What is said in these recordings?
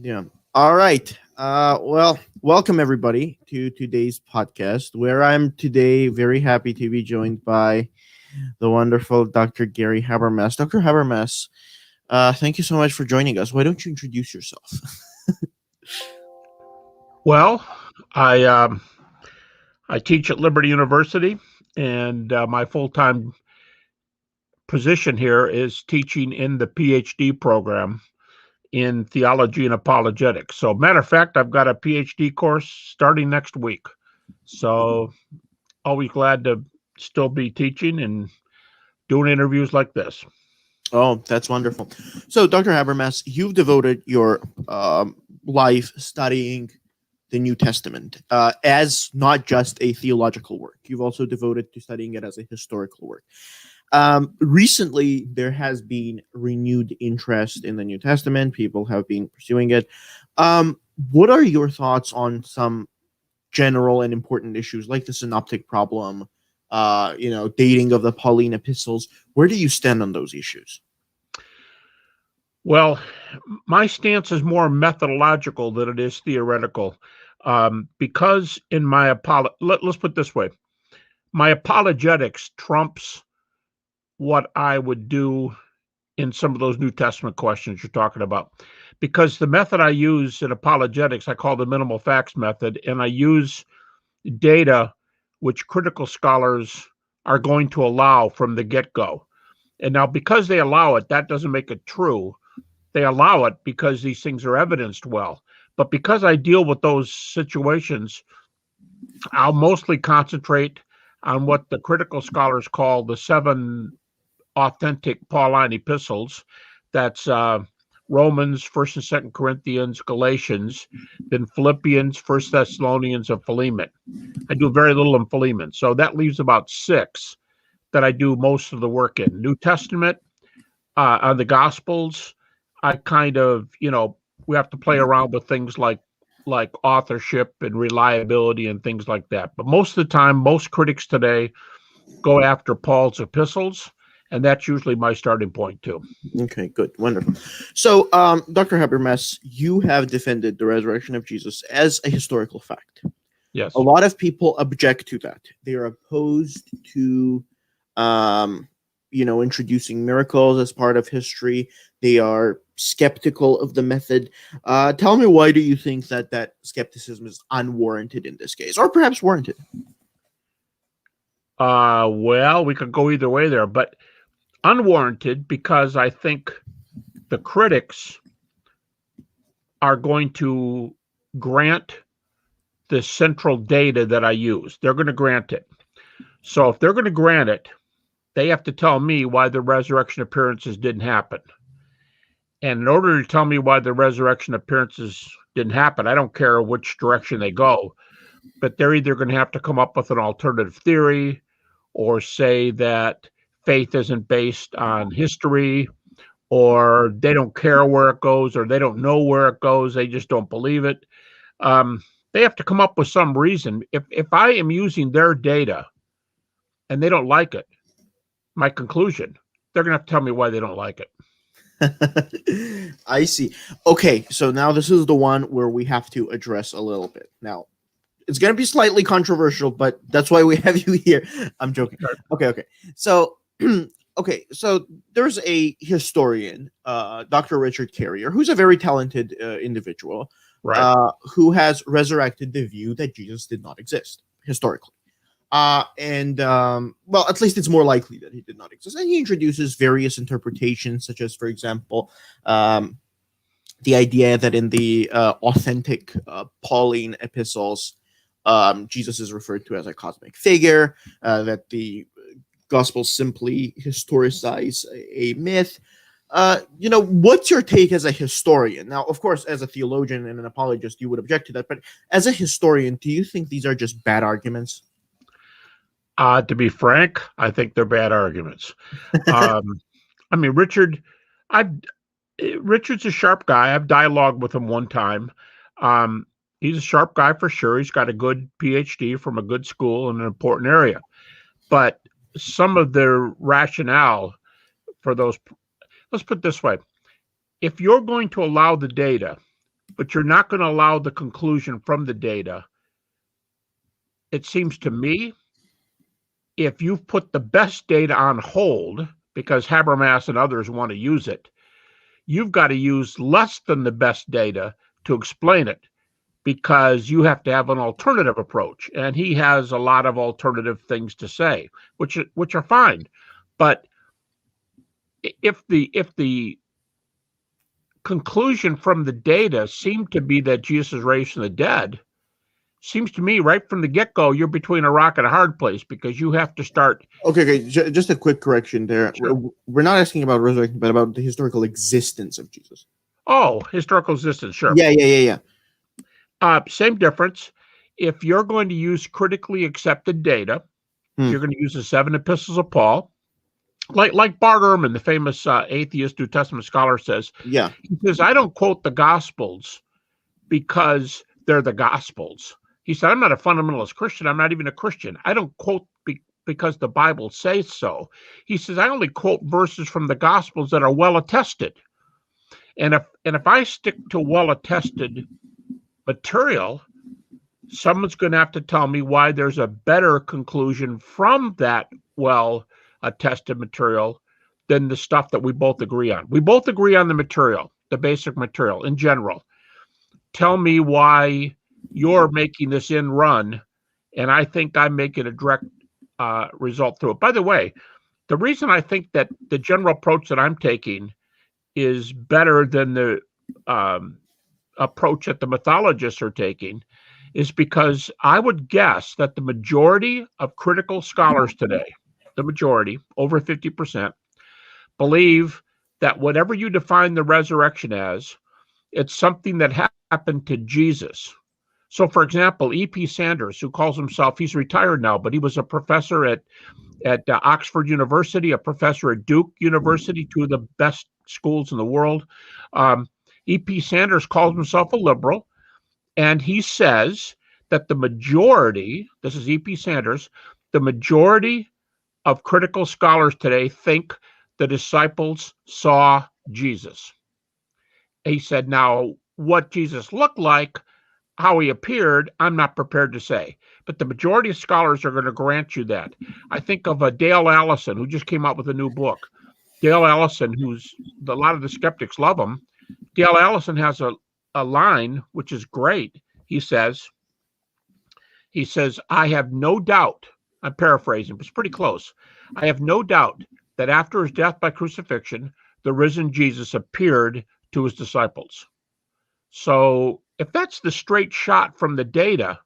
Yeah. All right. Well, welcome everybody to today's podcast, where I'm today very happy to be joined by the wonderful Dr. Gary Habermas. Dr. Habermas, thank you so much for joining us. Why don't you introduce yourself? Well, I teach at Liberty University, and my full-time position here is teaching in the PhD program in theology and apologetics. So, matter of fact, I've got a PhD course starting next week. So, always glad to still be teaching and doing interviews like this. Oh, that's wonderful. So, Dr. Habermas, you've devoted your life studying the New Testament as not just a theological work. You've also devoted to studying it as a historical work. Recently, there has been renewed interest in the New Testament. People have been pursuing it. What are your thoughts on some general and important issues like the synoptic problem, dating of the Pauline epistles? Where do you stand on those issues? Well, my stance is more methodological than it is theoretical, because in my let's put it this way: my apologetics trumps what I would do in some of those New Testament questions you're talking about. Because the method I use in apologetics, I call the minimal facts method, and I use data which critical scholars are going to allow from the get-go. And now, because they allow it, that doesn't make it true. They allow it because these things are evidenced well. But because I deal with those situations, I'll mostly concentrate on what the critical scholars call the 7 authentic Pauline epistles. That's Romans, 1st and 2nd Corinthians, Galatians, then Philippians, 1st Thessalonians, and Philemon. I do very little in Philemon. So that leaves about 6 that I do most of the work in. New Testament, on the Gospels, I kind of, we have to play around with things like authorship and reliability and things like that. But most of the time, most critics today go after Paul's epistles, and that's usually my starting point too. Okay, good, wonderful. So, Dr. Habermas, you have defended the resurrection of Jesus as a historical fact. Yes. A lot of people object to that. They are opposed to, introducing miracles as part of history. They are skeptical of the method. Tell me, why do you think that skepticism is unwarranted in this case, or perhaps warranted? Well, we could go either way there, but unwarranted because I think the critics are going to grant the central data that I use. They're going to grant it. So if they're going to grant it, they have to tell me why the resurrection appearances didn't happen. And in order to tell me why the resurrection appearances didn't happen, I don't care which direction they go, but they're either going to have to come up with an alternative theory or say that faith isn't based on history, or they don't care where it goes, or they don't know where it goes. They just don't believe it. They have to come up with some reason. If I am using their data and they don't like it, my conclusion, they're going to have to tell me why they don't like it. I see. Okay, so now this is the one where we have to address a little bit. Now, it's going to be slightly controversial, but that's why we have you here. I'm joking. Okay. So, so there's a historian, Dr. Richard Carrier, who's a very talented individual, right? Who has resurrected the view that Jesus did not exist historically. Well, at least it's more likely that he did not exist. And he introduces various interpretations, such as, for example, the idea that in the authentic Pauline epistles, Jesus is referred to as a cosmic figure, that the Gospels simply historicize a myth. What's your take as a historian? Now, of course, as a theologian and an apologist, you would object to that. But as a historian, do you think these are just bad arguments? To be frank, I think they're bad arguments. I mean, Richard's a sharp guy. I've dialogued with him one time. He's a sharp guy for sure. He's got a good PhD from a good school in an important area. But some of the rationale for those, let's put it this way. If you're going to allow the data but you're not going to allow the conclusion from the data. It seems to me, if you've put the best data on hold because Habermas and others want to use it, you've got to use less than the best data to explain it, because you have to have an alternative approach. And he has a lot of alternative things to say, which are fine. But if the conclusion from the data seemed to be that Jesus is raised from the dead, seems to me right from the get-go, you're between a rock and a hard place, because you have to start. Okay. Just a quick correction there. Sure. We're not asking about resurrection, but about the historical existence of Jesus. Oh, historical existence, sure. Yeah. Same difference. If you're going to use critically accepted data, you're going to use the 7 epistles of Paul, like Bart Ehrman, the famous atheist New Testament scholar, says. Yeah. He says, I don't quote the Gospels because they're the Gospels. He said, I'm not a fundamentalist Christian. I'm not even a Christian. I don't quote because the Bible says so. He says, I only quote verses from the Gospels that are well attested. And if I stick to well attested material, someone's going to have to tell me why there's a better conclusion from that well attested material than the stuff that we both agree on. We both agree on the material, the basic material in general. Tell me why you're making this in run, and I think I'm making a direct result through it. By the way, the reason I think that the general approach that I'm taking is better than the approach that the mythologists are taking is because I would guess that the majority of critical scholars today, the majority, over 50%, believe that whatever you define the resurrection as, it's something that happened to Jesus. So, for example, E.P. Sanders, who calls himself, he's retired now, but he was a professor at Oxford University, a professor at Duke University, two of the best schools in the world. E.P. Sanders calls himself a liberal, and he says that the majority, this is E.P. Sanders, the majority of critical scholars today think the disciples saw Jesus. He said, now, what Jesus looked like, how he appeared, I'm not prepared to say. But the majority of scholars are going to grant you that. I think of Dale Allison, who just came out with a new book. Dale Allison, a lot of the skeptics love him. Dale Allison has a line, which is great. He says, I have no doubt, I'm paraphrasing, but it's pretty close. I have no doubt that after his death by crucifixion, the risen Jesus appeared to his disciples. So if that's the straight shot from the data,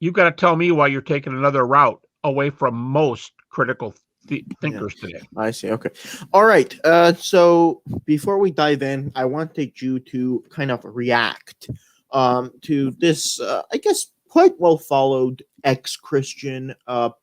you've got to tell me why you're taking another route away from most critical thinkers today. I see. Okay. All right. So before we dive in, I want you to kind of react to this, I guess, quite well followed ex-Christian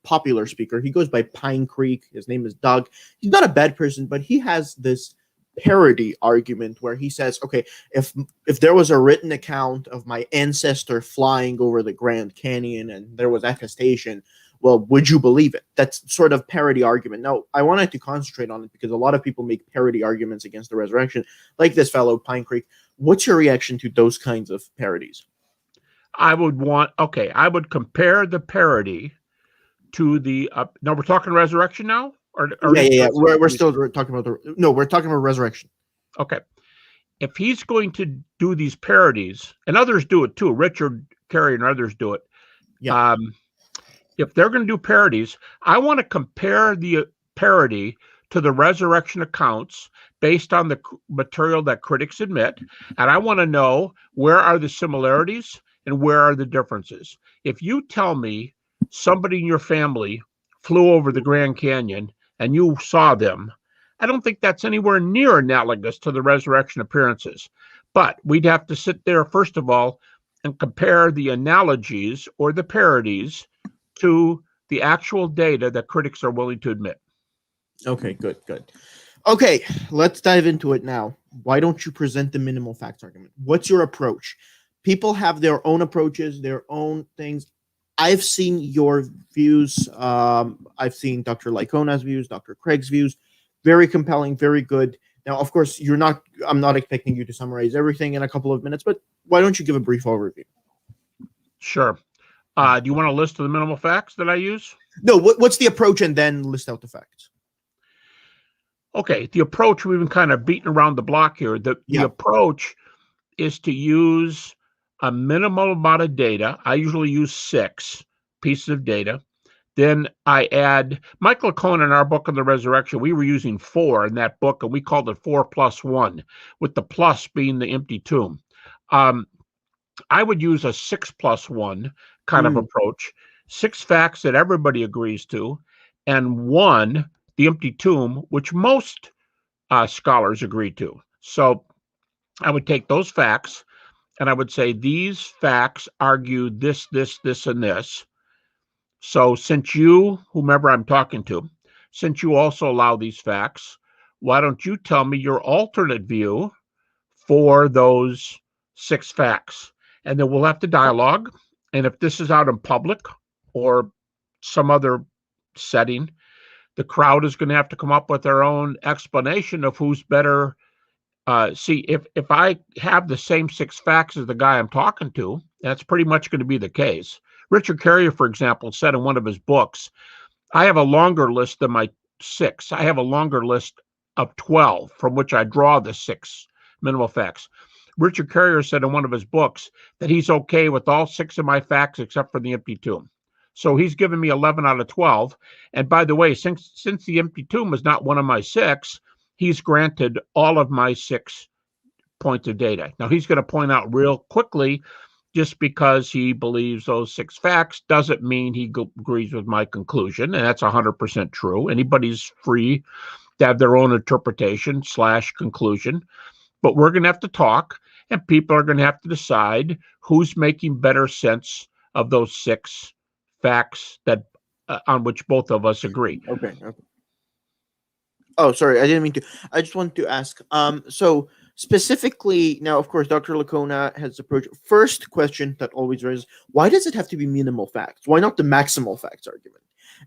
popular speaker. He goes by Pine Creek. His name is Doug. He's not a bad person, but he has this parody argument where he says, okay, if there was a written account of my ancestor flying over the Grand Canyon and there was attestation, well, would you believe it? That's sort of parody argument. Now, I wanted to concentrate on it because a lot of people make parody arguments against the resurrection, like this fellow, Pine Creek. What's your reaction to those kinds of parodies? I would compare the parody to the, now we're talking resurrection now? Yeah. We're still talking about we're talking about resurrection. Okay. If he's going to do these parodies, and others do it too, Richard Carey and others do it. Yeah. If they're going to do parodies, I want to compare the parody to the resurrection accounts based on the material that critics admit. And I want to know, where are the similarities and where are the differences? If you tell me somebody in your family flew over the Grand Canyon and you saw them, I don't think that's anywhere near analogous to the resurrection appearances. But we'd have to sit there, first of all, and compare the analogies or the parodies to the actual data that critics are willing to admit. Okay, good. Okay, let's dive into it now. Why don't you present the minimal facts argument? What's your approach? People have their own approaches, their own things. I've seen your views. I've seen Dr. Lycona's views, Dr. Craig's views. Very compelling, very good. Now, of course, you're not I'm not expecting you to summarize everything in a couple of minutes, but why don't you give a brief overview? Sure. Do you want a list of the minimal facts that I use? No, what's the approach, and then list out the facts. Okay, the approach, we've been kind of beating around the block here. The approach is to use a minimal amount of data. I usually use 6 pieces of data. Then I add, Michael Cohn in our book on the resurrection, we were using 4 in that book, and we called it 4 plus 1, with the plus being the empty tomb. I would use a 6 plus 1 kind of approach. 6 facts that everybody agrees to, and 1, the empty tomb, which most scholars agree to. So I would take those facts, and I would say these facts argue this, this, this, and this. So since you, whomever I'm talking to, since you also allow these facts, why don't you tell me your alternate view for those 6 facts? And then we'll have to dialogue. And if this is out in public or some other setting, the crowd is going to have to come up with their own explanation of who's better. See, if I have the same 6 facts as the guy I'm talking to, that's pretty much going to be the case. Richard Carrier, for example, said in one of his books, I have a longer list than my 6. I have a longer list of 12 from which I draw the 6 minimal facts. Richard Carrier said in one of his books that he's okay with all 6 of my facts except for the empty tomb. So he's given me 11 out of 12. And by the way, since the empty tomb is not one of my 6, he's granted all of my 6 points of data. Now, he's going to point out real quickly, just because he believes those 6 facts doesn't mean he agrees with my conclusion, and that's 100% true. Anybody's free to have their own interpretation / conclusion, but we're going to have to talk, and people are going to have to decide who's making better sense of those 6 facts that on which both of us agree. Okay. Oh, sorry, I didn't mean to. I just wanted to ask. So specifically, now, of course, Dr. Lacona has approached. First question that always raises: why does it have to be minimal facts? Why not the maximal facts argument?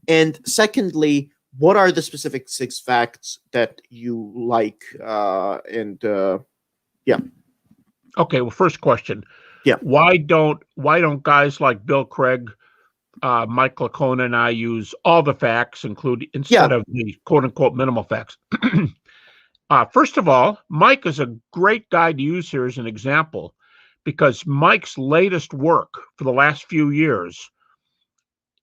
And secondly, what are the specific 6 facts that you like? Okay. Well, first question. Yeah. Why don't guys like Bill Craig, Mike Lacona, and I use all the facts, instead of the quote unquote minimal facts? First of all, Mike is a great guy to use here as an example, because Mike's latest work for the last few years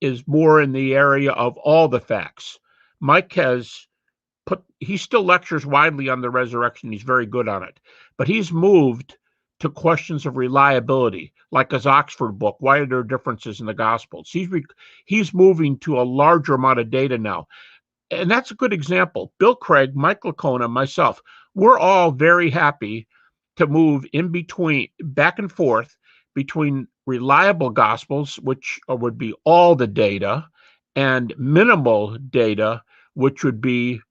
is more in the area of all the facts. Mike he still lectures widely on the resurrection. He's very good on it, but he's moved to questions of reliability, like his Oxford book, Why Are There Differences in the Gospels? He's moving to a larger amount of data now. And that's a good example. Bill Craig, Mike Lacona, myself, we're all very happy to move back and forth between reliable gospels, which would be all the data, and minimal data, which would be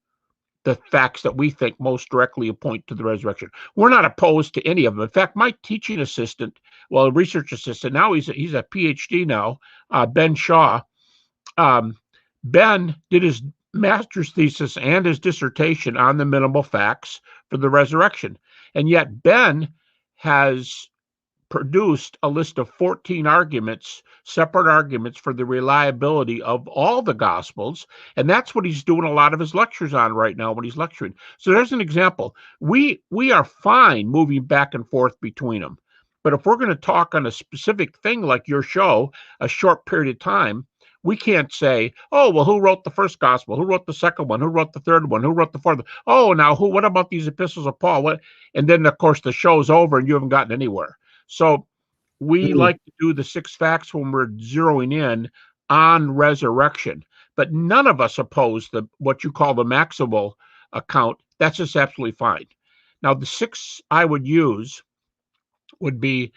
the facts that we think most directly point to the resurrection. We're not opposed to any of them. In fact, my teaching assistant, research assistant, now he's a PhD now, Ben Shaw. Ben did his master's thesis and his dissertation on the minimal facts for the resurrection. And yet Ben has produced a list of 14 separate arguments for the reliability of all the Gospels. And that's what he's doing a lot of his lectures on right now when he's lecturing. So there's an example. We are fine moving back and forth between them. But if we're going to talk on a specific thing like your show, a short period of time, we can't say, oh, well, who wrote the first gospel? Who wrote the second one? Who wrote the third one? Who wrote the fourth? Oh, now what about these epistles of Paul? And then, of course, the show's over and you haven't gotten anywhere. So we like to do the 6 facts when we're zeroing in on resurrection. But none of us oppose what you call the Maximal account. That's just absolutely fine. Now, the 6 I would use would be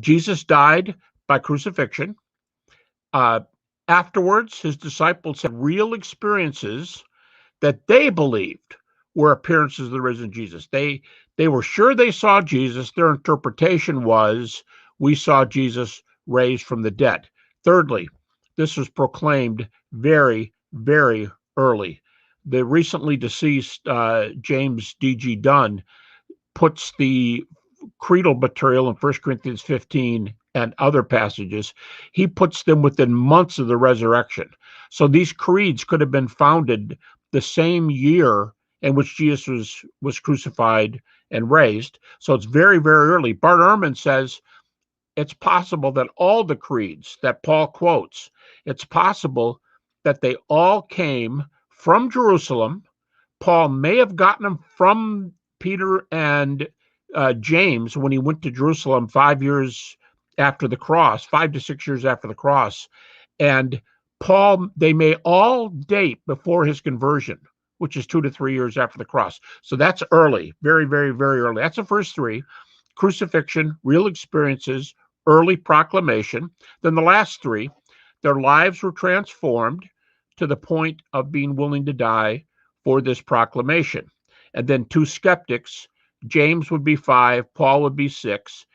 Jesus died by crucifixion. Afterwards, his disciples had real experiences that they believed were appearances of the risen Jesus. They were sure they saw Jesus. Their interpretation was, we saw Jesus raised from the dead. Thirdly, this was proclaimed very, very early. The recently deceased James D.G. Dunn puts the creedal material in 1 Corinthians 15 and other passages, he puts them within months of the resurrection. So these creeds could have been founded the same year in which Jesus was crucified and raised. So it's very, very early. Bart Ehrman says it's possible that all the creeds that Paul quotes, it's possible that they all came from Jerusalem. Paul may have gotten them from Peter and James when he went to Jerusalem 5 years after the cross, 5 to 6 years after the cross. And Paul, they may all date before his conversion, which is 2 to 3 years after the cross. So that's early, very, very, very early. That's the first three: crucifixion, real experiences, early proclamation. Then the last three, their lives were transformed to the point of being willing to die for this proclamation. And then 2 skeptics, James would be 5, Paul would be 6.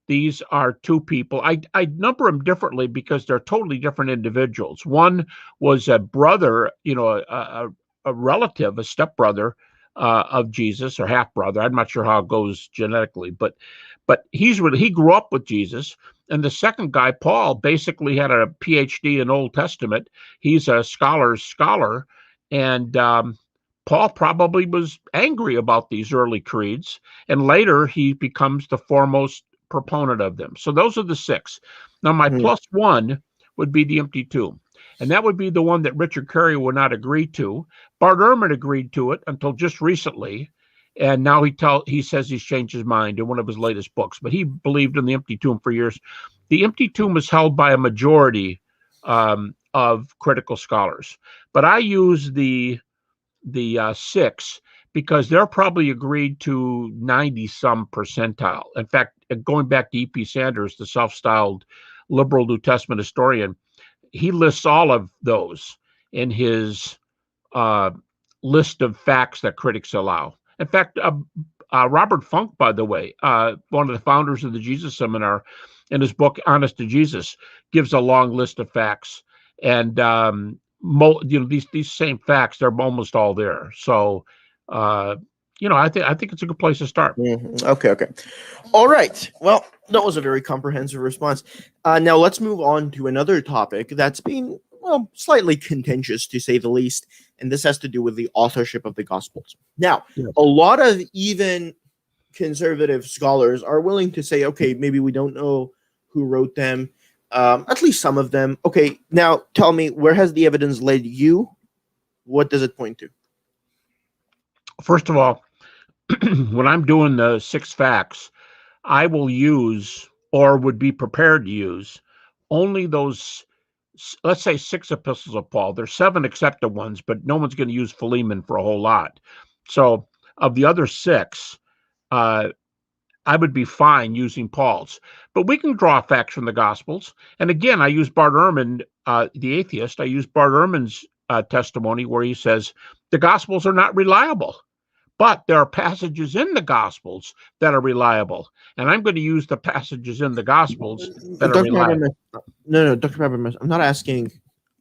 These are 2 people. I number them differently because they're totally different individuals. One was a brother, a relative, a stepbrother of Jesus, or half brother. I'm not sure how it goes genetically, but he grew up with Jesus. And the second guy, Paul, basically had a PhD in Old Testament. He's a scholar's scholar, and Paul probably was angry about these early creeds, and later he becomes the foremost proponent of them. So those are the 6. Now, my plus one would be the empty tomb, and that would be the one that Richard Carey would not agree to. Bart Ehrman agreed to it until just recently, and now he says he's changed his mind in one of his latest books, but he believed in the empty tomb for years. The empty tomb is held by a majority of critical scholars, but I use the 6 because they're probably agreed to 90-some percentile. In fact, going back to E.P. Sanders, the self-styled liberal New Testament historian, he lists all of those in his list of facts that critics allow. In fact, Robert Funk, by the way, one of the founders of the Jesus Seminar, in his book Honest to Jesus, gives a long list of facts, and these same facts, they're almost all there. So I think it's a good place to start. Okay. All right. Well, that was a very comprehensive response. Now let's move on to another topic that's been, slightly contentious, to say the least, and this has to do with the authorship of the Gospels. Now, a lot of even conservative scholars are willing to say, okay, maybe we don't know who wrote them, at least some of them. Okay, now tell me, where has the evidence led you? What does it point to? First of all, when I'm doing the 6 facts, I will use, or would be prepared to use, only those, let's say, 6 epistles of Paul. There's 7 accepted ones, but no one's going to use Philemon for a whole lot. So of the other 6, I would be fine using Paul's. But we can draw facts from the Gospels. And again, I use Bart Ehrman, the atheist. I use Bart Ehrman's testimony where he says the Gospels are not reliable. But there are passages in the Gospels that are reliable. And I'm going to use the passages in the Gospels that are reliable. No, Dr. Habermas, I'm not asking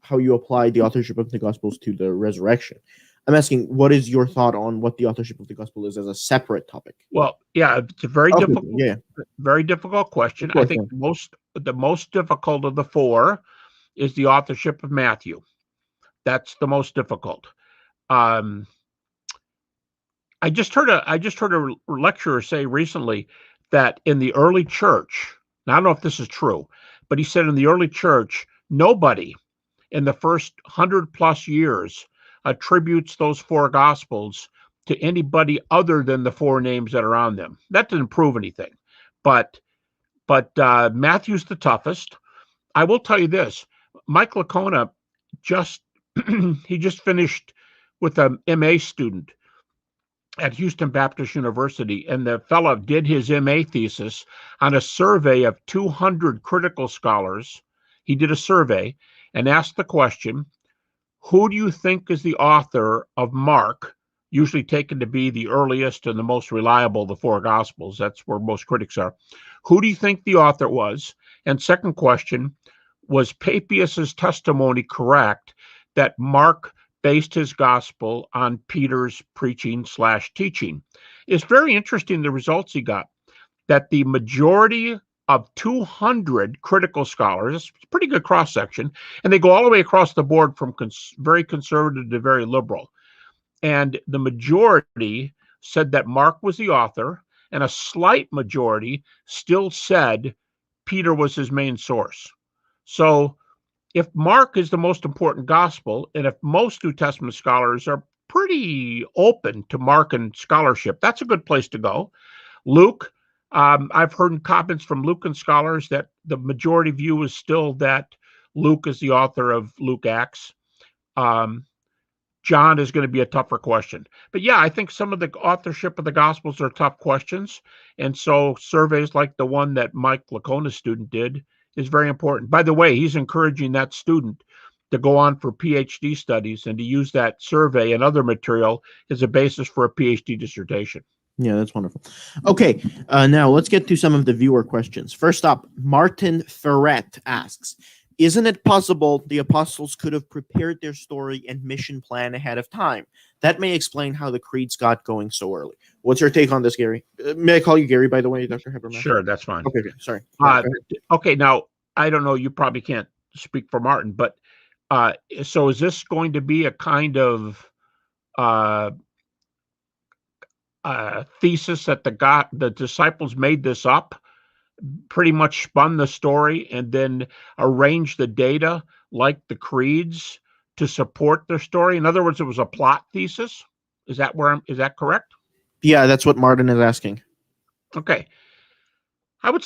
how you apply the authorship of the Gospels to the resurrection. I'm asking, what is your thought on what the authorship of the Gospel is as a separate topic? Well, yeah, it's a very very difficult question. I think the most difficult of the 4 is the authorship of Matthew. That's the most difficult. I just heard a lecturer say recently that in the early church, now I don't know if this is true, but he said in the early church, nobody in the first 100+ years attributes those 4 Gospels to anybody other than the 4 names that are on them. That doesn't prove anything, but Matthew's the toughest. I will tell you this: Mike Lacona just finished with a MA student at Houston Baptist University, and the fellow did his MA thesis on a survey of 200 critical scholars. He did a survey and asked the question, who do you think is the author of Mark, usually taken to be the earliest and the most reliable of the 4 Gospels? That's where most critics are. Who do you think the author was? And second question, was Papias's testimony correct that Mark based his gospel on Peter's preaching/teaching. It's very interesting the results he got, that the majority of 200 critical scholars, it's a pretty good cross-section, and they go all the way across the board from very conservative to very liberal. And the majority said that Mark was the author, and a slight majority still said Peter was his main source. So if Mark is the most important gospel, and if most New Testament scholars are pretty open to Mark and scholarship, that's a good place to go. Luke, I've heard comments from Lucan scholars that the majority view is still that Luke is the author of Luke Acts. John is going to be a tougher question. But yeah, I think some of the authorship of the Gospels are tough questions. And so surveys like the one that Mike Lacona's student did is very important. By the way, he's encouraging that student to go on for PhD studies and to use that survey and other material as a basis for a PhD dissertation. Yeah, that's wonderful. Okay, now let's get to some of the viewer questions. First up, Martin Ferret asks, isn't it possible the apostles could have prepared their story and mission plan ahead of time? That may explain how the creeds got going so early. What's your take on this, Gary? May I call you Gary, by the way, Dr. Habermas? Sure, that's fine. Okay, sorry. Okay, now, I don't know, you probably can't speak for Martin, but so is this going to be a kind of thesis that the disciples made this up, pretty much spun the story, and then arranged the data like the creeds to support their story? In other words, it was a plot thesis. Is that correct? Yeah, that's what Martin is asking. Okay. I would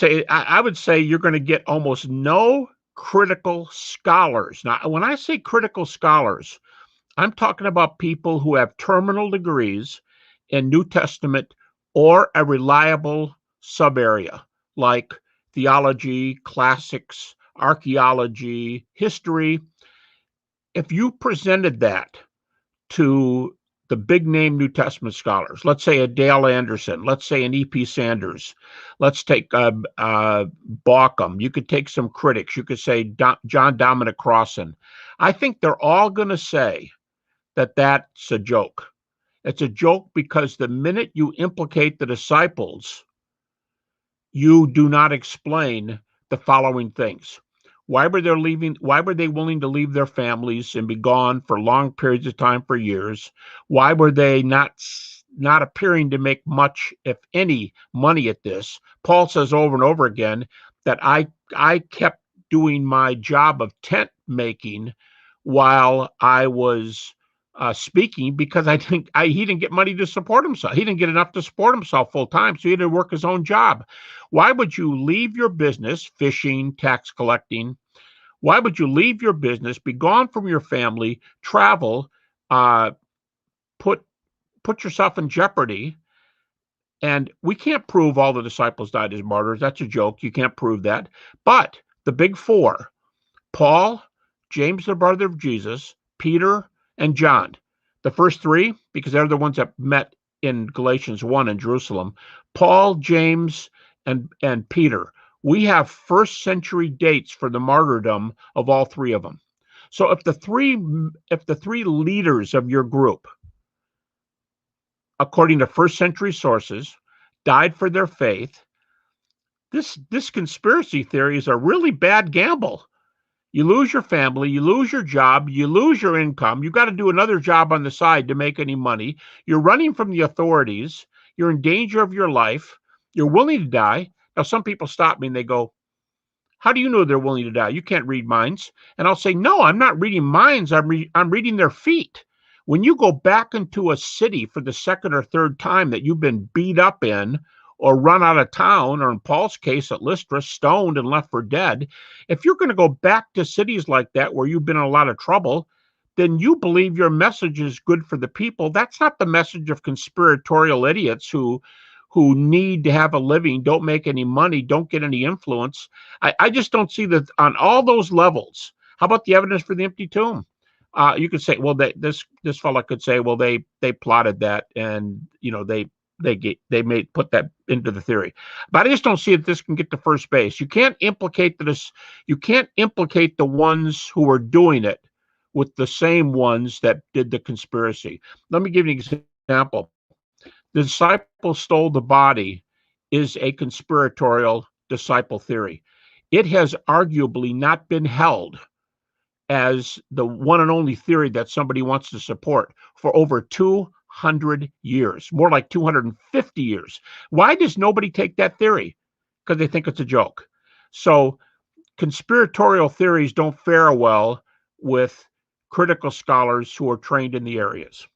say you're going to get almost no critical scholars. Now, when I say critical scholars, I'm talking about people who have terminal degrees in New Testament or a reliable subarea like theology, classics, archaeology, history. If you presented that to the big name New Testament scholars, let's say a Dale Anderson, let's say an E.P. Sanders, let's take Bauckham, you could take some critics, you could say John Dominic Crossan. I think they're all going to say that that's a joke. It's a joke because the minute you implicate the disciples, you do not explain the following things. Why were they willing to leave their families and be gone for long periods of time, for years? Why were they not appearing to make much, if any, money at this? Paul says over and over again that I kept doing my job of tent making while I was speaking, because I think he didn't get money to support himself. He didn't get enough to support himself full time, so he had to work his own job. Why would you leave your business, fishing, tax collecting? Why would you leave your business, be gone from your family, travel, put yourself in jeopardy? And we can't prove all the disciples died as martyrs. That's a joke. You can't prove that. But the big four, Paul, James, the brother of Jesus, Peter, and John, the first three, because they're the ones that met in Galatians 1 in Jerusalem, Paul, James, and Peter. We have first century dates for the martyrdom of all three of them. So if the three leaders of your group, according to first century sources, died for their faith, this conspiracy theory is a really bad gamble. You lose your family, you lose your job, you lose your income. You got to do another job on the side to make any money. You're running from the authorities. You're in danger of your life. You're willing to die. Now, some people stop me and they go, how do you know they're willing to die? You can't read minds. And I'll say, no, I'm not reading minds. I'm reading their feet. When you go back into a city for the second or third time that you've been beat up in, or run out of town, or in Paul's case at Lystra, stoned and left for dead, if you're going to go back to cities like that where you've been in a lot of trouble, then you believe your message is good for the people. That's not the message of conspiratorial idiots who need to have a living, don't make any money, don't get any influence. I just don't see that on all those levels. How about the evidence for the empty tomb? You could say, well, this fella could say, well, they plotted that, and they may put that into the theory, but I just don't see that this can get to first base. You can't implicate the ones who are doing it with the same ones that did the conspiracy. Let me give you an example. The disciple stole the body is a conspiratorial disciple theory. It has arguably not been held as the one and only theory that somebody wants to support for over 200 years, more like 250 years. Why does nobody take that theory? Because they think it's a joke. So conspiratorial theories don't fare well with critical scholars who are trained in the areas.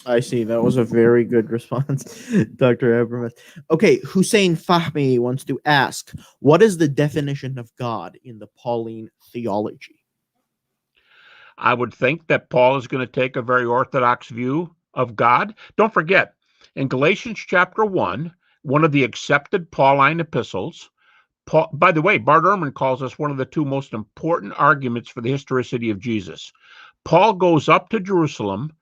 I see. That was a very good response, Dr. Habermas. Okay, Hussein Fahmi wants to ask, what is the definition of God in the Pauline theology? I would think that Paul is going to take a very orthodox view of God. Don't forget, in Galatians chapter 1, one of the accepted Pauline epistles, Paul, by the way, Bart Ehrman calls us one of the two most important arguments for the historicity of Jesus. Paul goes up to Jerusalem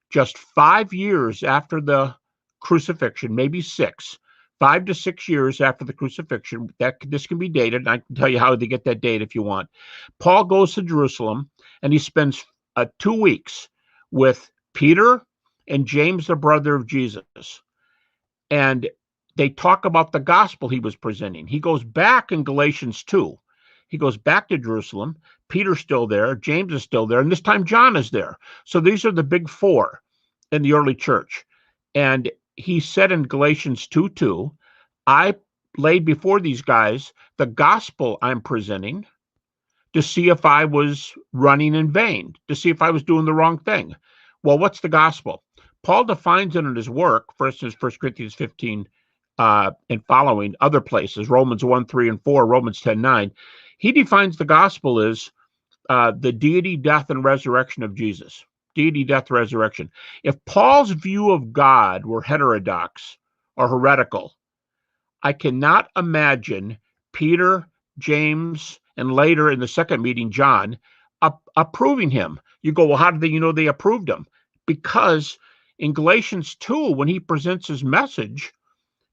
just 5 years after the crucifixion, maybe 6, 5 to 6 years after the crucifixion. This can be dated, and I can tell you how to get that date if you want. Paul goes to Jerusalem, and he spends 2 weeks with Peter and James, the brother of Jesus. And they talk about the gospel he was presenting. He goes back in Galatians 2. He goes back to Jerusalem. Peter's still there. James is still there. And this time John is there. So these are the big four in the early church. And he said in Galatians 2:2, I laid before these guys the gospel I'm presenting to see if I was running in vain, to see if I was doing the wrong thing. Well, what's the gospel? Paul defines it in his work, for instance, 1 Corinthians 15 and following, other places, Romans 1:3-4, Romans 10:9. He defines the gospel as the deity, death, and resurrection of Jesus. Deity, death, resurrection. If Paul's view of God were heterodox or heretical, I cannot imagine Peter, James, and later in the second meeting, John, approving him. You go, well, how did they approved him? Because in Galatians 2, when he presents his message,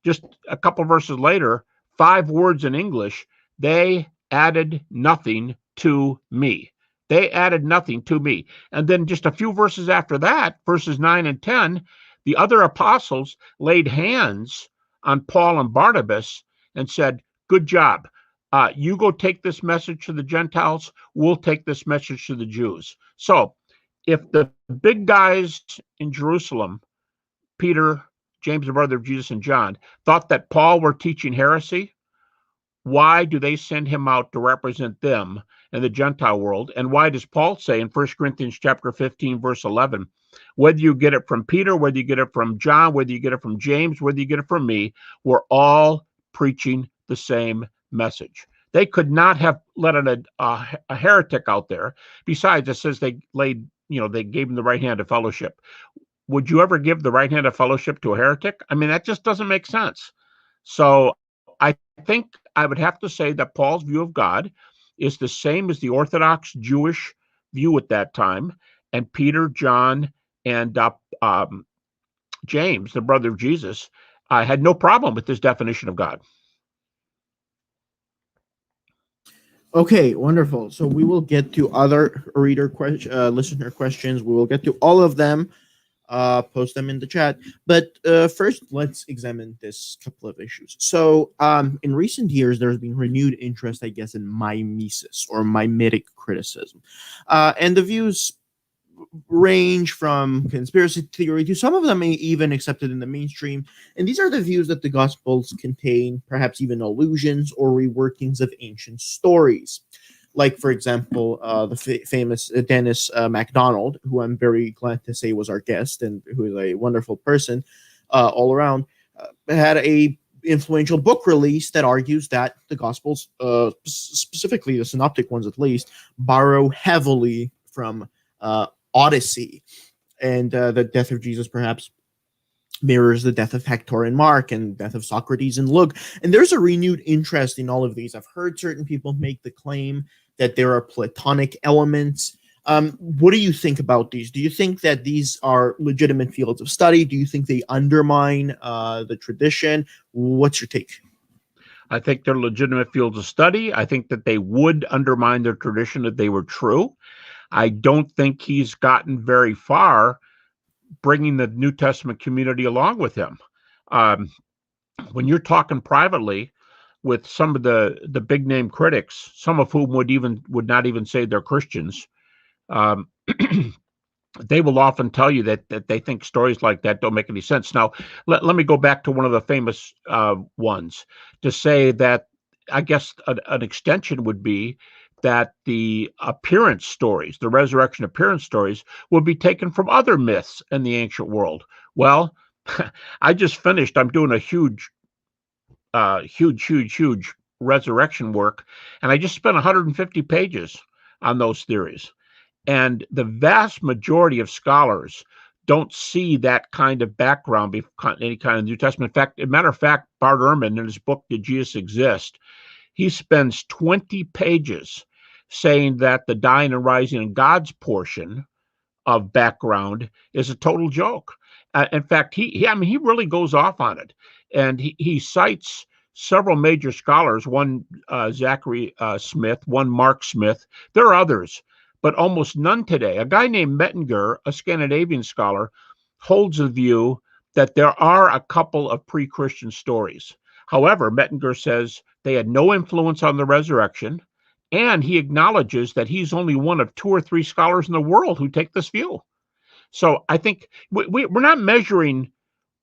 just a couple verses later, 5 words in English, they added nothing to me. They added nothing to me. And then just a few verses after that, verses 9 and 10, the other apostles laid hands on Paul and Barnabas and said, good job. You go take this message to the Gentiles. We'll take this message to the Jews. So if the big guys in Jerusalem, Peter, James, the brother of Jesus, and John, thought that Paul were teaching heresy, why do they send him out to represent them in the Gentile world? And why does Paul say in 1 Corinthians chapter 15, verse 11, whether you get it from Peter, whether you get it from John, whether you get it from James, whether you get it from me, we're all preaching the same message. They could not have let a heretic out there. Besides, it says they gave him the right hand of fellowship. Would you ever give the right hand of fellowship to a heretic? I mean, that just doesn't make sense. So I think I would have to say that Paul's view of God is the same as the Orthodox Jewish view at that time. And Peter, John, and James, the brother of Jesus, had no problem with this definition of God. Okay, wonderful. So we will get to other listener questions. We will get to all of them. Post them in the chat. But first, let's examine this couple of issues. So in recent years, there's been renewed interest, I guess, in mimesis or mimetic criticism. And the views range from conspiracy theory to some of them even accepted in the mainstream. And these are the views that the Gospels contain perhaps even allusions or reworkings of ancient stories. Like, for example, the famous Dennis MacDonald, who I'm very glad to say was our guest and who is a wonderful person all around, had a influential book release that argues that the Gospels, specifically the synoptic ones at least, borrow heavily from Odyssey. And the death of Jesus perhaps mirrors the death of Hector and Mark and death of Socrates and Luke. And there's a renewed interest in all of these. I've heard certain people make the claim that there are Platonic elements. What do you think about these? Do you think that these are legitimate fields of study? Do you think they undermine the tradition? What's your take? I think they're legitimate fields of study. I think that they would undermine their tradition if they were true. I don't think he's gotten very far bringing the New Testament community along with him. Um, when you're talking privately with some of the big name critics, some of whom would not even say they're Christians, um, they will often tell you that they think stories like that don't make any sense. Now, let me go back to one of the famous ones to say that I guess an extension would be that the appearance stories, the resurrection appearance stories, would be taken from other myths in the ancient world. Well, I just finished. I'm doing a huge resurrection work, and I just spent 150 pages on those theories. And the vast majority of scholars don't see that kind of background behind any kind of New Testament. In fact, as a matter of fact, Bart Ehrman, in his book, Did Jesus Exist? He spends 20 pages saying that the dying and rising in God's portion of background is a total joke. In fact, I mean, he really goes off on it. And he cites several major scholars, one Zachary Smith, one Mark Smith. There are others, but almost none today. A guy named Mettinger, a Scandinavian scholar, holds the view that there are a couple of pre-Christian stories. However, Mettinger says they had no influence on the resurrection, and he acknowledges that he's only one of 2 or 3 scholars in the world who take this view. So I think we're not measuring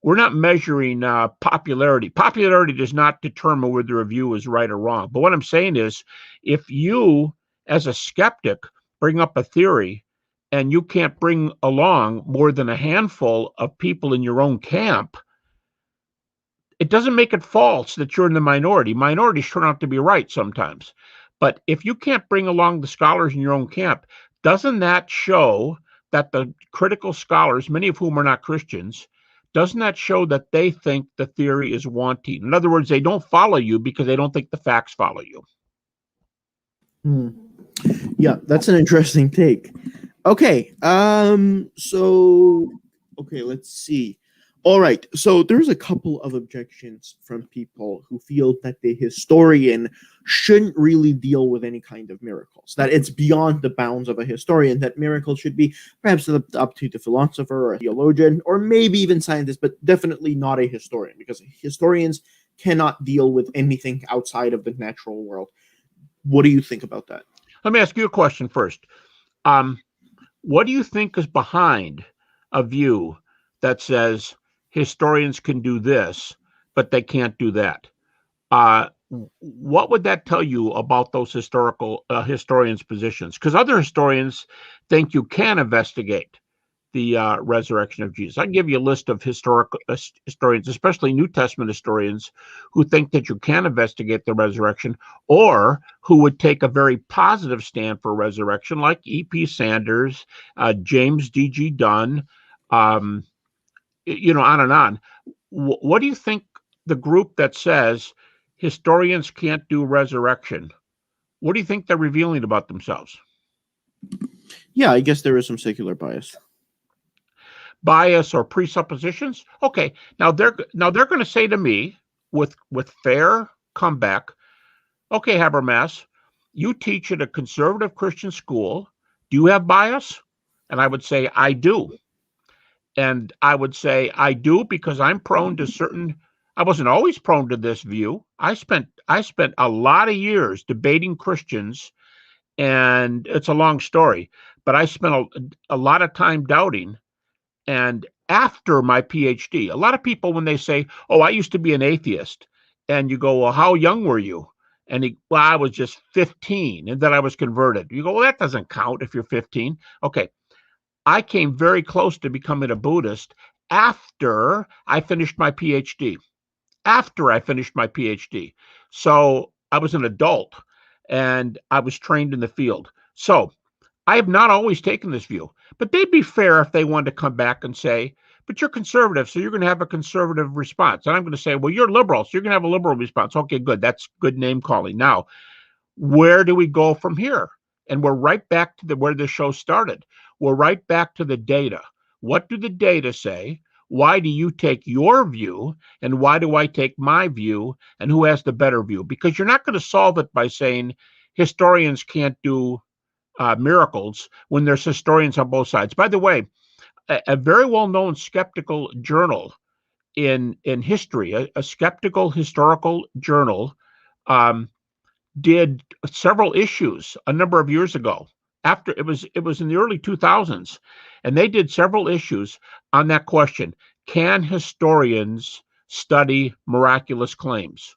popularity. Popularity does not determine whether a view is right or wrong. But what I'm saying is, if you, as a skeptic, bring up a theory and you can't bring along more than a handful of people in your own camp, it doesn't make it false that you're in the minority. Minorities turn out to be right sometimes. But if you can't bring along the scholars in your own camp, doesn't that show that the critical scholars, many of whom are not Christians, doesn't that show that they think the theory is wanting? In other words, they don't follow you because they don't think the facts follow you. Yeah, that's an interesting take. Okay, let's see. All right, so there's a couple of objections from people who feel that the historian shouldn't really deal with any kind of miracles, that it's beyond the bounds of a historian, that miracles should be perhaps up to the philosopher or a theologian, or maybe even scientist, but definitely not a historian, because historians cannot deal with anything outside of the natural world. What do you think about that? Let me ask you a question first. What do you think is behind a view that says historians can do this, but they can't do that? What would that tell you about those historians' positions? Because other historians think you can investigate the resurrection of Jesus. I can give you a list of historians, especially New Testament historians, who think that you can investigate the resurrection, or who would take a very positive stand for resurrection, like E.P. Sanders, James D.G. Dunn, on and on. What do you think the group that says historians can't do resurrection, what do you think they're revealing about themselves? Yeah, I guess there is some secular bias Or presuppositions. Okay, now they're going to say to me with fair comeback, okay, Habermas, you teach at a conservative Christian school. Do you have bias? And I would say I do. And I would say I do because I'm prone to certain. I wasn't always prone to this view. I spent a lot of years debating Christians, and it's a long story, but I spent a lot of time doubting. And after my PhD, a lot of people, when they say, oh, I used to be an atheist, and you go, well, how young were you? And I was just 15, and then I was converted. You go, well, that doesn't count if you're 15. Okay. I came very close to becoming a Buddhist after I finished my PhD. So I was an adult, and I was trained in the field. So I have not always taken this view, but they'd be fair if they wanted to come back and say, but you're conservative, so you're going to have a conservative response. And I'm going to say, well, you're liberal, so you're going to have a liberal response. Okay, good. That's good name calling. Now, where do we go from here? And we're right back to where the show started. We're right back to the data. What do the data say? Why do you take your view, and why do I take my view, and who has the better view? Because you're not going to solve it by saying historians can't do miracles when there's historians on both sides. By the way, a very well-known skeptical journal in history, a skeptical historical journal, did several issues a number of years ago. After it was in the early 2000s, and they did several issues on that question: can historians study miraculous claims?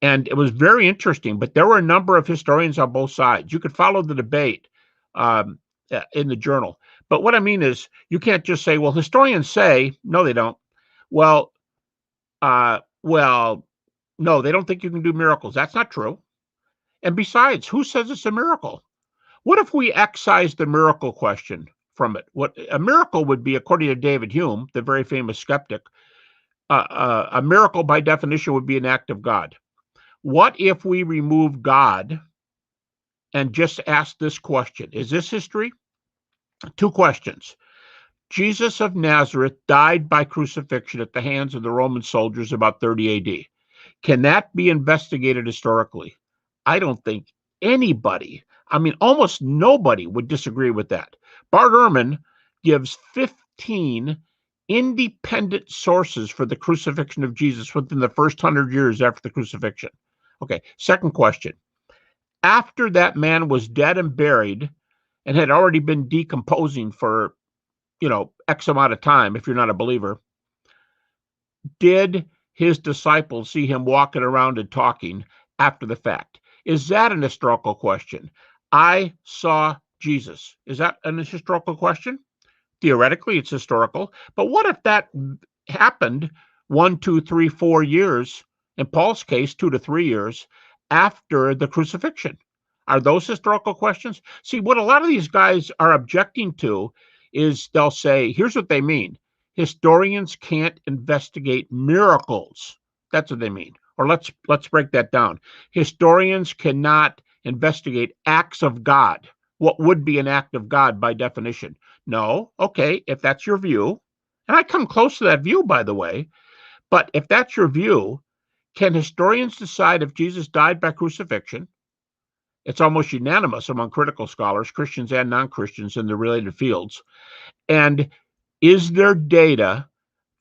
And it was very interesting. But there were a number of historians on both sides. You could follow the debate in the journal. But what I mean is, you can't just say, "Well, historians say." No, they don't. Well, no, they don't think you can do miracles. That's not true. And besides, who says it's a miracle? What if we excise the miracle question from it? What a miracle would be, according to David Hume, the very famous skeptic, a miracle by definition would be an act of God. What if we remove God and just ask this question? Is this history? Two questions. Jesus of Nazareth died by crucifixion at the hands of the Roman soldiers about 30 AD. Can that be investigated historically? I don't think anybody, I mean, almost nobody would disagree with that. Bart Ehrman gives 15 independent sources for the crucifixion of Jesus within the first 100 years after the crucifixion. Okay, second question. After that man was dead and buried and had already been decomposing for, X amount of time, if you're not a believer, did his disciples see him walking around and talking after the fact? Is that an historical question? I saw Jesus. Is that an historical question? Theoretically, it's historical. But what if that happened 1, 2, 3, 4 years, in Paul's case, 2 to 3 years after the crucifixion? Are those historical questions? See, what a lot of these guys are objecting to is they'll say, here's what they mean. Historians can't investigate miracles. That's what they mean. Or let's break that down. Historians cannot investigate acts of God. What would be an act of God by definition? No. Okay, if that's your view, and I come close to that view, by the way, but if that's your view, can historians decide if Jesus died by crucifixion? It's almost unanimous among critical scholars, Christians and non-Christians in the related fields. And is there data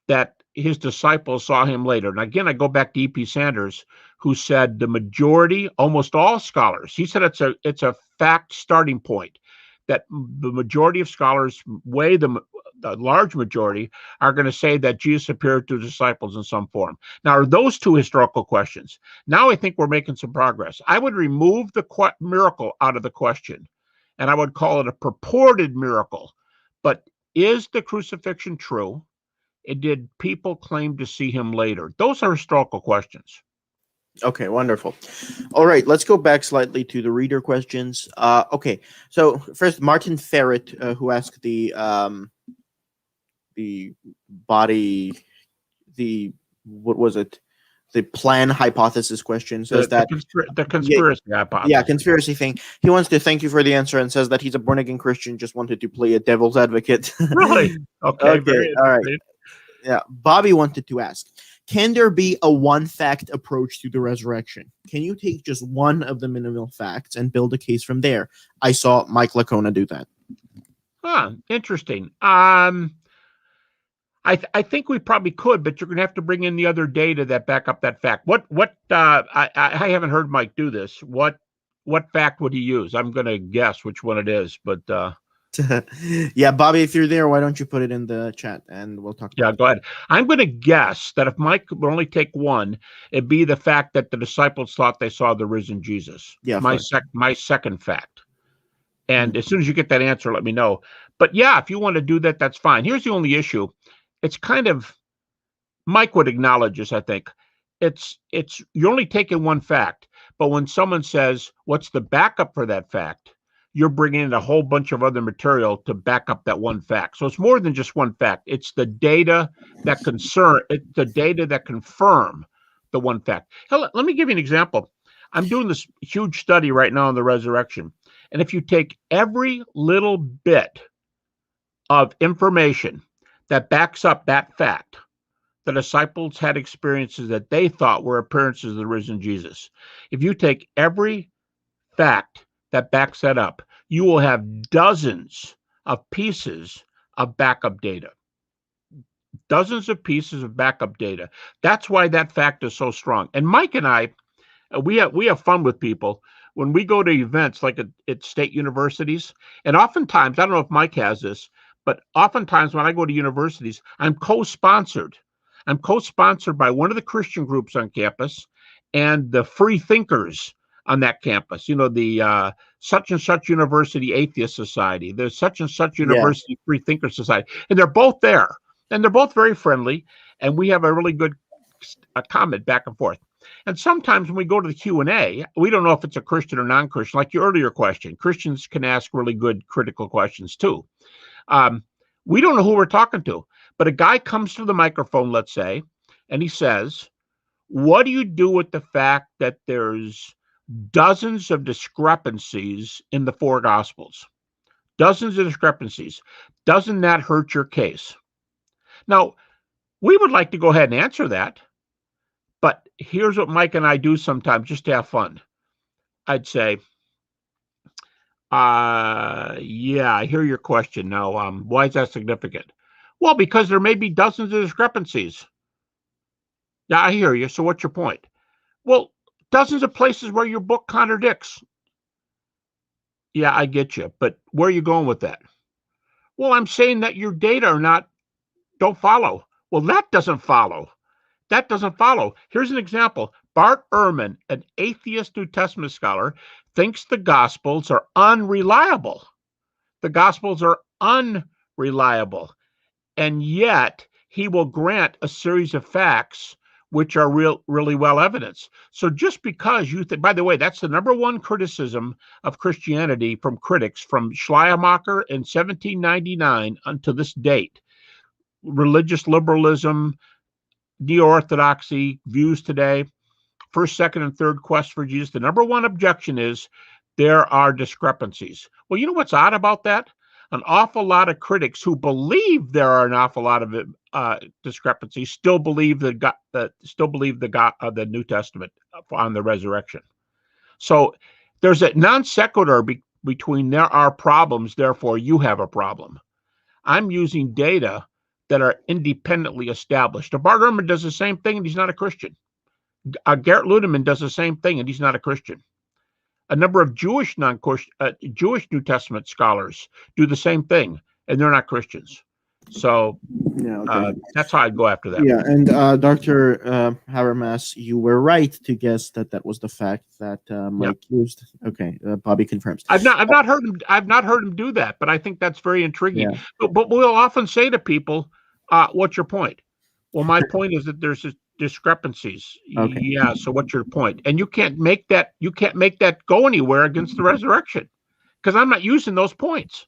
that his disciples saw him later? And again, I go back to E.P. Sanders, who said the majority, almost all scholars, he said it's a fact starting point, that the majority of scholars, the large majority, are going to say that Jesus appeared to disciples in some form. Now, are those two historical questions? Now I think we're making some progress. I would remove the miracle out of the question, and I would call it a purported miracle. But is the crucifixion true? And did people claim to see him later? Those are historical questions. Okay, wonderful. All right, let's go back slightly to the reader questions. Okay, so first, Martin Ferret, who asked what was it? The plan hypothesis question, says the conspiracy hypothesis. Yeah, conspiracy thing. He wants to thank you for the answer and says that he's a born-again Christian, just wanted to play a devil's advocate. Really? Okay, all right. Yeah, Bobby wanted to ask, can there be a one-fact approach to the resurrection? Can you take just one of the minimal facts and build a case from there? I saw Mike Lacona do that. Interesting. I think we probably could, but you're going to have to bring in the other data that back up that fact. I haven't heard Mike do this. What fact would he use? I'm going to guess which one it is, but yeah, Bobby, if you're there, why don't you put it in the chat and we'll talk about it. Go ahead. I'm going to guess that if Mike would only take one, it'd be the fact that the disciples thought they saw the risen Jesus. Yeah, my second fact. And as soon as you get that answer, let me know. But yeah, if you want to do that, that's fine. Here's the only issue. It's kind of, Mike would acknowledge this, I think. It's you're only taking one fact, but when someone says, what's the backup for that fact, you're bringing in a whole bunch of other material to back up that one fact. So it's more than just one fact. It's the data that confirm the one fact. Hell, let me give you an example. I'm doing this huge study right now on the resurrection. And if you take every little bit of information that backs up that fact. The disciples had experiences that they thought were appearances of the risen Jesus. If you take every fact that backs that up, you will have dozens of pieces of backup data. Dozens of pieces of backup data. That's why that fact is so strong. And Mike and I, we have fun with people when we go to events like at state universities. And oftentimes, I don't know if Mike has this, but oftentimes when I go to universities, I'm co-sponsored. I'm co-sponsored by one of the Christian groups on campus and the free thinkers on that campus. You know, the such and such university atheist society, the such and such university free thinker society, and they're both there, and they're both very friendly, and we have a really good comment back and forth. And sometimes when we go to the Q&A, we don't know if it's a Christian or non-Christian. Like your earlier question, Christians can ask really good critical questions too. We don't know who we're talking to, but a guy comes to the microphone, let's say, and he says, what do you do with the fact that there's dozens of discrepancies in the four Gospels? Dozens of discrepancies. Doesn't that hurt your case? Now, we would like to go ahead and answer that, but here's what Mike and I do sometimes just to have fun. I'd say, yeah, I hear your question. Now, why is that significant? Well, because there may be dozens of discrepancies. Yeah, I hear you. So what's your point? Well, dozens of places where your book contradicts. Yeah, I get you. But where are you going with that? Well, I'm saying that your data don't follow. Well, that doesn't follow. That doesn't follow. Here's an example. Bart Ehrman, an atheist New Testament scholar, thinks the Gospels are unreliable. The Gospels are unreliable. And yet, he will grant a series of facts which are really well evidenced. So just because you think, by the way, that's the number one criticism of Christianity from critics from Schleiermacher in 1799 until this date. Religious liberalism, neo-orthodoxy, views today, first, second, and third quest for Jesus. The number one objection is there are discrepancies. Well, you know what's odd about that? An awful lot of critics who believe there are an awful lot of discrepancies still believe the New Testament on the resurrection. So there's a non sequitur between there are problems, therefore you have a problem. I'm using data that are independently established. Bart Ehrman does the same thing, and he's not a Christian. Garrett Ludeman does the same thing, and he's not a Christian. A number of Jewish Jewish New Testament scholars do the same thing, and they're not Christians. So that's how I'd go after that. Yeah, and Dr. Habermas, you were right to guess that was the fact that Mike used. Okay, Bobby confirms. I've not heard him do that, but I think that's very intriguing. Yeah. But we'll often say to people, "What's your point?" Well, my point is that there's discrepancies. Okay. Yeah. So what's your point? And you can't make that go anywhere against the resurrection, because I'm not using those points.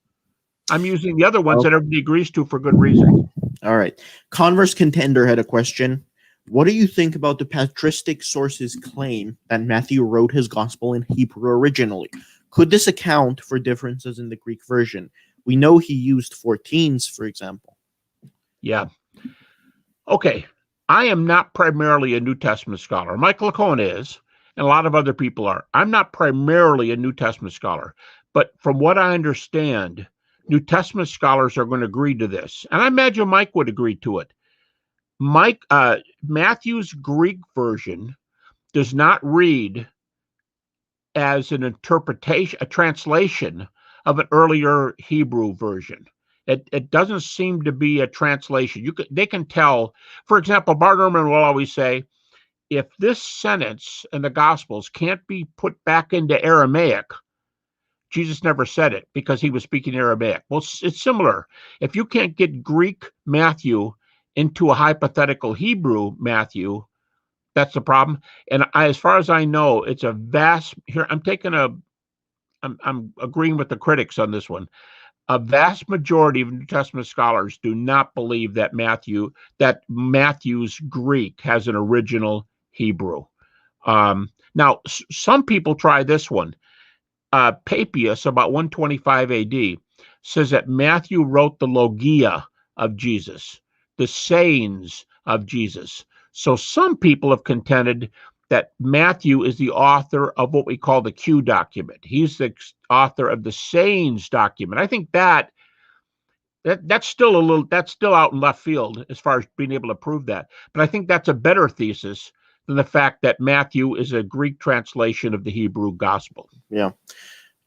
I'm using the other ones that everybody agrees to for good reason. All right. Converse Contender had a question. What do you think about the patristic sources' claim that Matthew wrote his gospel in Hebrew originally? Could this account for differences in the Greek version? We know he used 14s, for example. Yeah. Okay. I am not primarily a New Testament scholar. Michael Cohen is, and a lot of other people are. I'm not primarily a New Testament scholar, but from what I understand, New Testament scholars are going to agree to this. And I imagine Mike would agree to it. Matthew's Greek version does not read as an interpretation, a translation of an earlier Hebrew version. It doesn't seem to be a translation. They can tell. For example, Bart Ehrman will always say, if this sentence in the Gospels can't be put back into Aramaic, Jesus never said it because he was speaking Aramaic. Well, it's similar. If you can't get Greek Matthew into a hypothetical Hebrew Matthew, that's the problem. And as far as I know, it's a vast. Here, I'm agreeing with the critics on this one. A vast majority of New Testament scholars do not believe that Matthew's Greek has an original Hebrew. Now, some people try this one. Papias, about 125 AD, says that Matthew wrote the Logia, of Jesus, the sayings of Jesus. So some people have contended that Matthew is the author of what we call the Q document. He's the author of the sayings document. I think that's still out in left field as far as being able to prove that. But I think that's a better thesis than the fact that Matthew is a Greek translation of the Hebrew gospel. Yeah.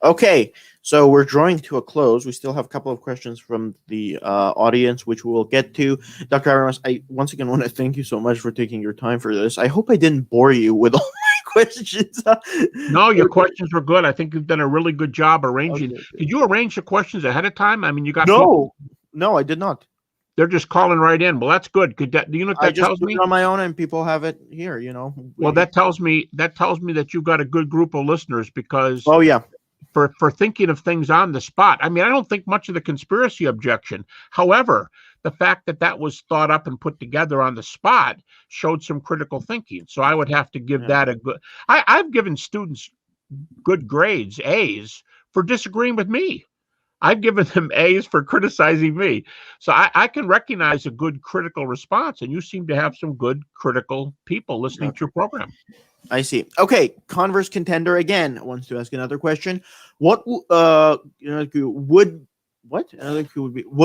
Okay, so we're drawing to a close. We still have a couple of questions from the audience, which we will get to. Dr. Habermas, I once again want to thank you so much for taking your time for this. I hope I didn't bore you with all my questions. No, your questions were good. I think you've done a really good job arranging. Okay. Did you arrange the questions ahead of time? I mean, you got No, I did not. They're just calling right in. Well, that's good. Do you know what that tells me? I just do it on my own, and people have it here. Well, that tells me that you've got a good group of listeners because. Oh yeah. For thinking of things on the spot. I mean, I don't think much of the conspiracy objection. However, the fact that was thought up and put together on the spot showed some critical thinking. So I would have to give that a good. I've given students good grades, A's, for disagreeing with me. I've given them A's for criticizing me. So I can recognize a good critical response, and you seem to have some good critical people listening to your program. I see. Okay, Converse Contender again wants to ask another question. What do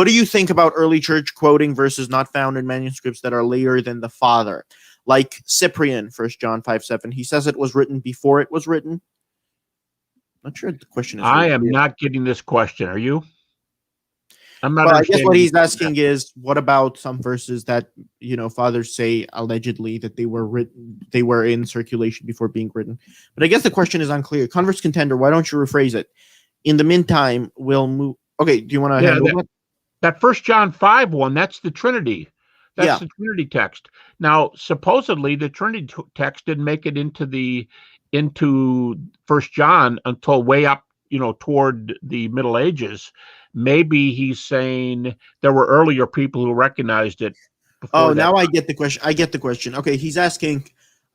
you think about early church quoting verses not found in manuscripts that are later than the Father? Like Cyprian, 1 John 5:7. He says it was written before it was written. Not sure the question is. I am not getting this question. Are you? I'm not. Well, I guess what he's asking is, what about some verses that fathers say allegedly that they were in circulation before being written? But I guess the question is unclear. Converse Contender, why don't you rephrase it? In the meantime, we'll move. Okay, do you want to handle that? That 1 John 5 one? That's the Trinity. That's the Trinity text. Now, supposedly, the Trinity text didn't make it into 1 John until way up, toward the Middle Ages. Maybe he's saying there were earlier people who recognized it. Now I get the question. Okay, he's asking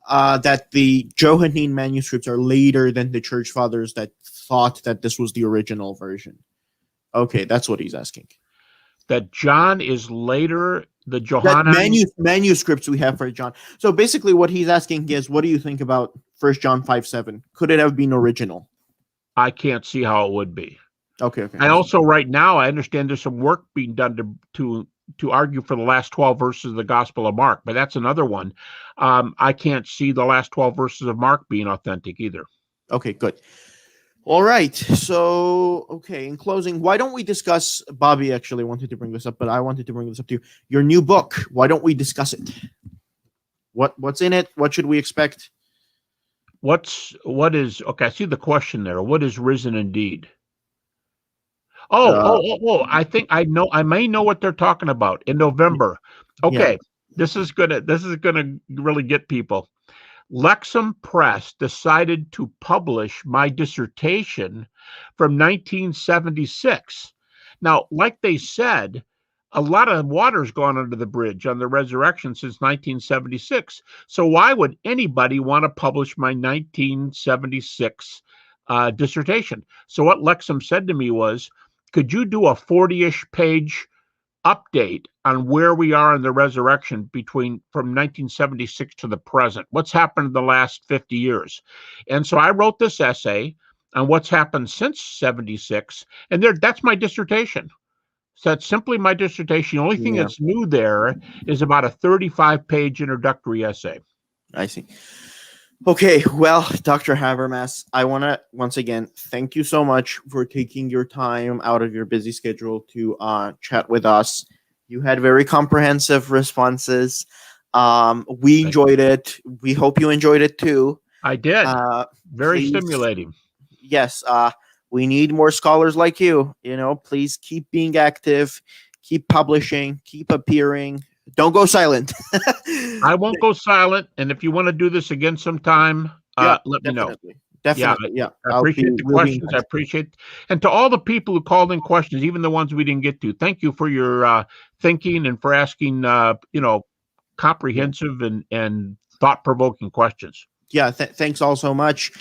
that the Johannine manuscripts are later than the church fathers that thought that this was the original version. Okay, that's what he's asking. That John is later, the Johannine manuscripts we have for John. So basically what he's asking is, what do you think about 1 John 5:7? Could it have been original? I can't see how it would be. Okay. I also, right now, I understand there's some work being done to argue for the last 12 verses of the Gospel of Mark, but that's another one. I can't see the last 12 verses of Mark being authentic either. Okay, good. All right. So, in closing, why don't we discuss, Bobby actually wanted to bring this up, but I wanted to bring this up to you. Your new book, why don't we discuss it? What's in it? What should we expect? I see the question there. What is risen indeed? I think I may know what they're talking about in November. Okay. Yeah. This is gonna really get people. Lexham Press decided to publish my dissertation from 1976. Now, like they said, a lot of water's gone under the bridge on the resurrection since 1976. So why would anybody want to publish my 1976 dissertation? So what Lexham said to me was, could you do a 40-ish page update on where we are in the resurrection from 1976 to the present? What's happened in the last 50 years? And so I wrote this essay on what's happened since 76, and that's my dissertation. So that's simply my dissertation. The only thing that's new there is about a 35-page introductory essay. I see. Okay, well, Dr. Habermas, I want to once again thank you so much for taking your time out of your busy schedule to chat with us. You had very comprehensive responses. We enjoyed it. We hope you enjoyed it too. I did. Very stimulating. Yes. We need more scholars like you. Please keep being active, keep publishing, keep appearing. Don't go silent. I won't go silent. And if you want to do this again sometime, let me know. Definitely. Yeah. I appreciate the questions. I appreciate, and to all the people who called in questions, even the ones we didn't get to, thank you for your thinking and for asking, comprehensive and thought-provoking questions. Yeah. Thanks all so much.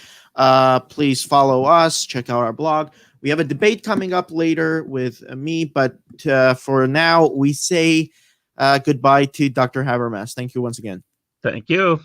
Please follow us. Check out our blog. We have a debate coming up later with me, but for now, we say goodbye to Dr. Habermas. Thank you once again. Thank you.